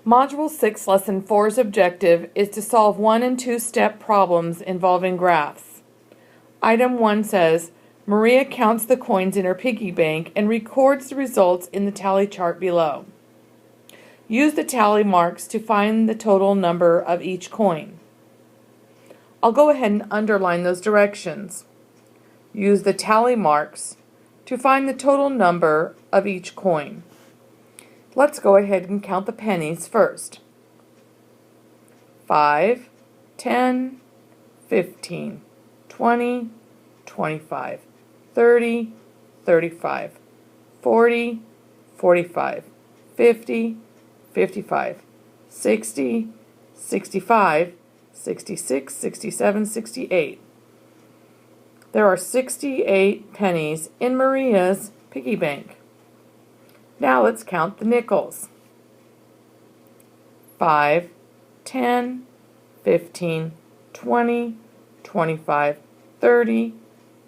Module 6, Lesson 4's objective is to solve 1- and 2-step problems involving graphs. Item 1 says, Maria counts the coins in her piggy bank and records the results in the tally chart below. Use the tally marks to find the total number of each coin. I'll go ahead and underline those directions. Use the tally marks to find the total number of each coin. Let's go ahead and count the pennies first. 5, 10, 15, 20, 25, 30, 35, 40, 45, 50, 55, 60, 65, 66, 67, 68. There are 68 pennies in Maria's piggy bank. Now let's count the nickels. 5, 10, 15, 20, 25, 30,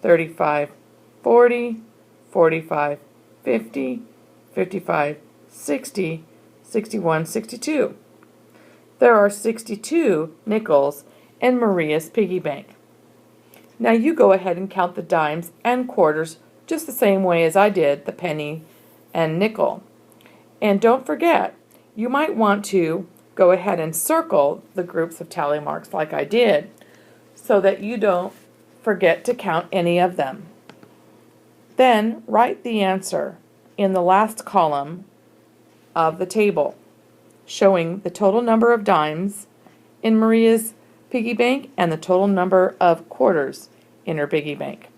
35, 40, 45, 50, 55, 60, 61, 62. There are 62 nickels in Maria's piggy bank. Now you go ahead and count the dimes and quarters just the same way as I did the penny and nickel. And don't forget, you might want to go ahead and circle the groups of tally marks like I did so that you don't forget to count any of them. Then write the answer in the last column of the table, showing the total number of dimes in Maria's piggy bank and the total number of quarters in her piggy bank.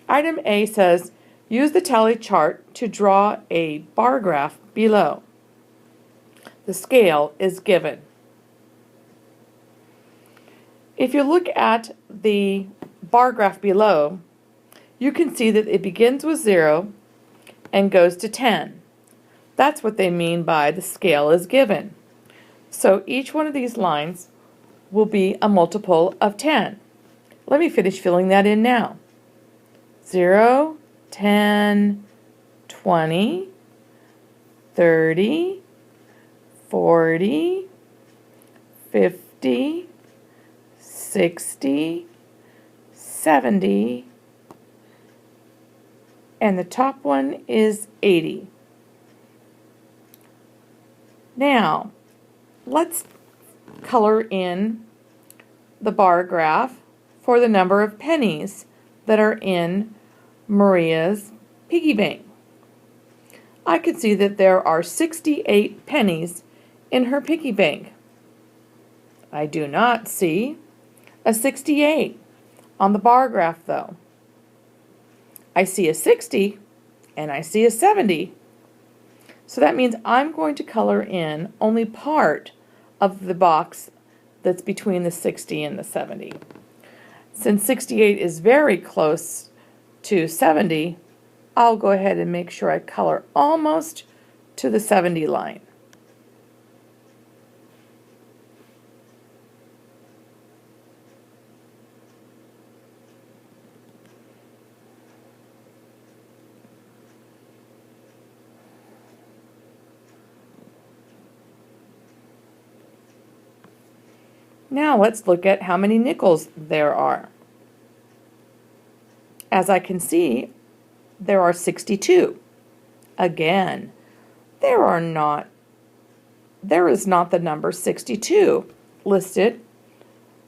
Item A says, use the tally chart to draw a bar graph below. The scale is given. If you look at the bar graph below, you can see that it begins with 0 and goes to 10. That's what they mean by the scale is given. So each one of these lines will be a multiple of 10. Let me finish filling that in now. 0, 10, 20, 30, 40, 50, 60, 70, and the top one is 80. Now, let's color in the bar graph for the number of pennies that are in Maria's piggy bank. I can see that there are 68 pennies in her piggy bank. I do not see a 68 on the bar graph though. I see a 60 and I see a 70. So that means I'm going to color in only part of the box that's between the 60 and the 70. Since 68 is very close to 70, I'll go ahead and make sure I color almost to the 70 line. Now let's look at how many nickels there are. As I can see, there are 62. Again, there is not the number 62 listed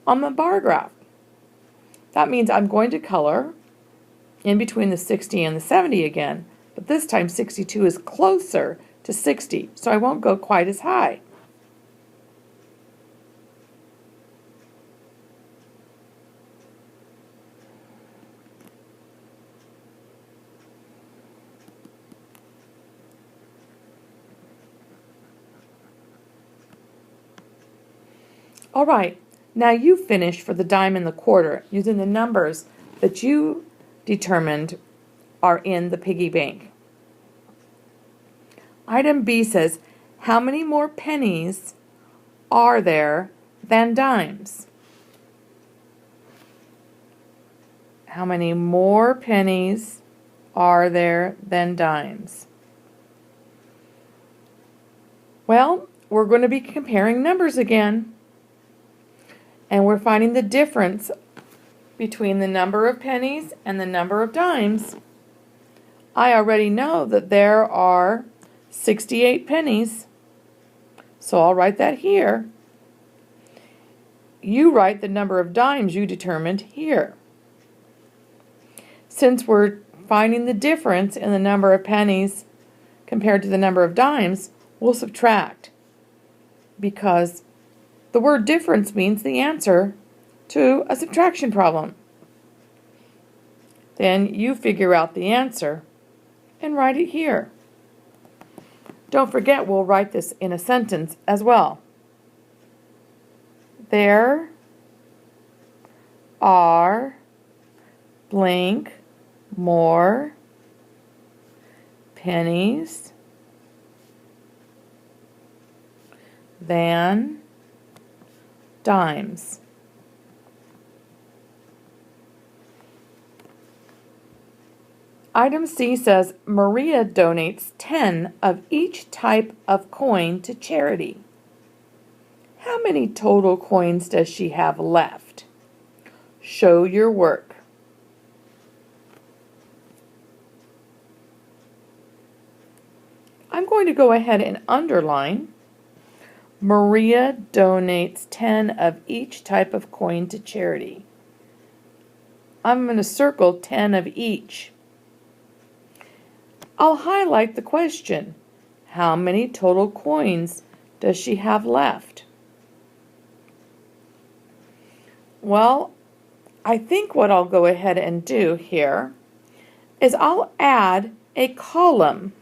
on the bar graph. That means I'm going to color in between the 60 and the 70 again, but this time 62 is closer to 60, so I won't go quite as high. All right, now you finish for the dime and the quarter using the numbers that you determined are in the piggy bank. Item B says, how many more pennies are there than dimes? How many more pennies are there than dimes? Well, we're going to be comparing numbers again, and we're finding the difference between the number of pennies and the number of dimes. I already know that there are 68 pennies, so I'll write that here. You write the number of dimes you determined here. Since we're finding the difference in the number of pennies compared to the number of dimes, we'll subtract, because the word difference means the answer to a subtraction problem. Then you figure out the answer and write it here. Don't forget, we'll write this in a sentence as well. There are blank more pennies than dimes. Item C says Maria donates 10 of each type of coin to charity. How many total coins does she have left? Show your work. I'm going to go ahead and underline Maria donates 10 of each type of coin to charity. I'm going to circle 10 of each. I'll highlight the question. How many total coins does she have left? Well, I think what I'll go ahead and do here is I'll add a column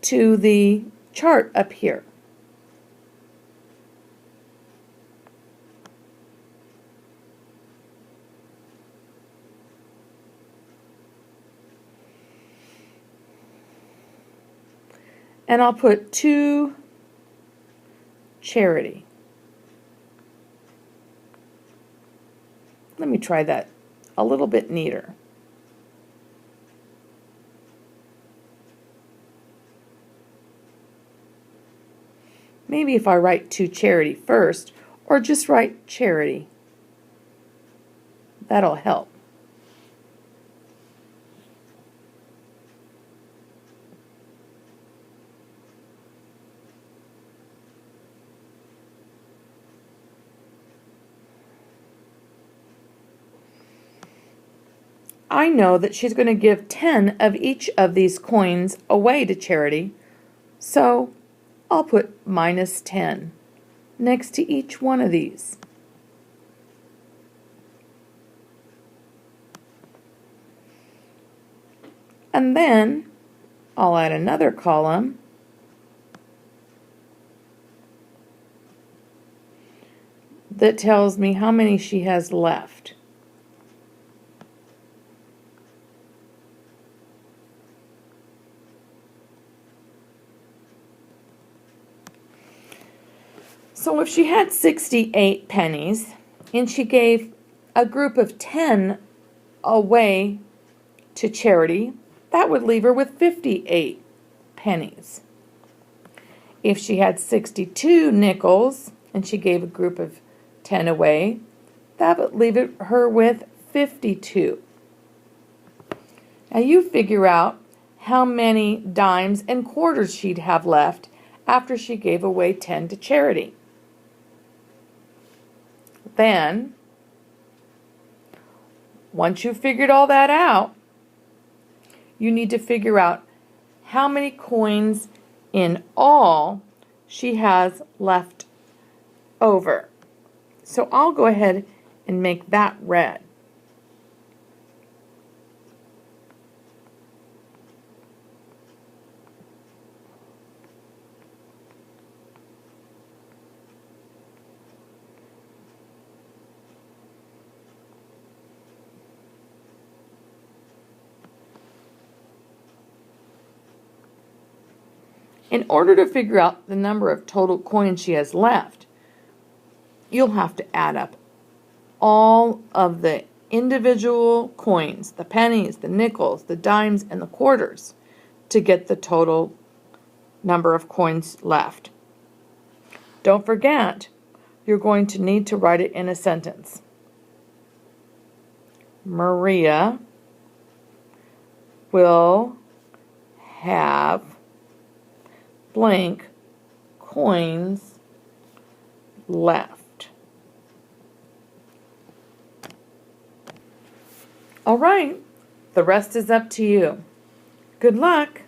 to the chart up here. And I'll put to charity. Let me try that a little bit neater. Maybe if I write to charity first, or just write charity. That'll help. I know that she's going to give 10 of each of these coins away to charity, so I'll put minus 10 next to each one of these. And then I'll add another column that tells me how many she has left. So if she had 68 pennies and she gave a group of 10 away to charity, that would leave her with 58 pennies. If she had 62 nickels and she gave a group of 10 away, that would leave her with 52. Now you figure out how many dimes and quarters she'd have left after she gave away 10 to charity. Then, once you've figured all that out, you need to figure out how many coins in all she has left over. So I'll go ahead and make that red. In order to figure out the number of total coins she has left, you'll have to add up all of the individual coins, the pennies, the nickels, the dimes, and the quarters, to get the total number of coins left. Don't forget, you're going to need to write it in a sentence. Maria will have blank coins left. All right, the rest is up to you. Good luck.